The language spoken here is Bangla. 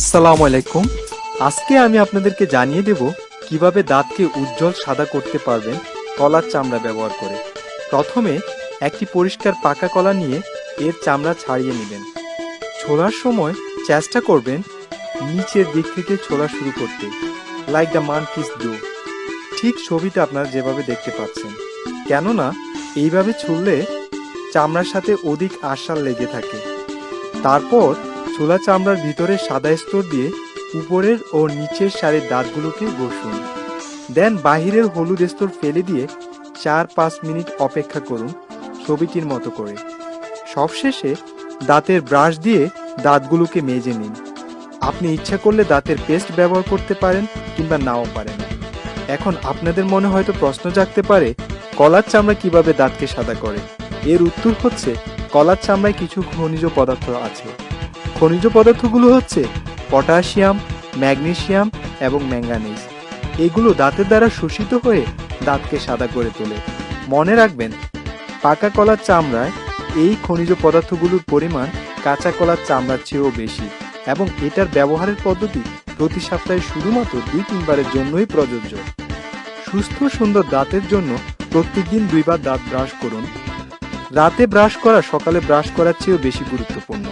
আসসালামু আলাইকুম। আজকে আমি আপনাদেরকে জানিয়ে দেব কিভাবে দাঁতকে উজ্জ্বল সাদা করতে পারবেন কলার চামড়া ব্যবহার করে। প্রথমে একটি পরিষ্কার পাকা কলা নিয়ে এর চামড়া ছাড়িয়ে নেবেন। ছোলার সময় চেষ্টা করবেন নিচের দিক থেকে ছোলা শুরু করতে, লাইক দ্য মানকিস ডু। ঠিক ছবিটা আপনারা যেভাবে দেখতে পাচ্ছেন, কেননা এইভাবে ছুললে চামড়ার সাথে অধিক আঁশাল লেগে থাকে। তারপর ছোলা চামড়ার ভিতরে সাদা স্তর দিয়ে উপরের ও নিচের সারির দাঁতগুলোকে ঘষুন। দেন বাহিরের হলুদ স্তর ফেলে দিয়ে 4-5 মিনিট অপেক্ষা করুন ছবিটির মতো করে। সবশেষে দাঁতের ব্রাশ দিয়ে দাঁতগুলোকে মেজে নিন। আপনি ইচ্ছা করলে দাঁতের পেস্ট ব্যবহার করতে পারেন কিংবা নাও পারেন। এখন আপনাদের মনে হয়তো প্রশ্ন জাগতে পারে, কলার চামড়া কিভাবে দাঁতকে সাদা করে? এর উত্তর হচ্ছে, কলার চামড়ায় কিছু খনিজ পদার্থ আছে। খনিজ পদার্থগুলো হচ্ছে পটাশিয়াম, ম্যাগনেসিয়াম এবং ম্যাঙ্গানিজ। এগুলো দাঁতের দ্বারা শোষিত হয়ে দাঁতকে সাদা করে তোলে। মনে রাখবেন, পাকা কলার চামড়ায় এই খনিজ পদার্থগুলোর পরিমাণ কাঁচা কলার চামড়ার চেয়েও বেশি, এবং এটার ব্যবহারের পদ্ধতি প্রতি সপ্তাহে শুধুমাত্র 2-3 বারের জন্যই প্রযোজ্য। সুস্থ সুন্দর দাঁতের জন্য প্রত্যেকদিন 2 বার দাঁত ব্রাশ করুন। রাতে ব্রাশ করা সকালে ব্রাশ করার চেয়েও বেশি গুরুত্বপূর্ণ।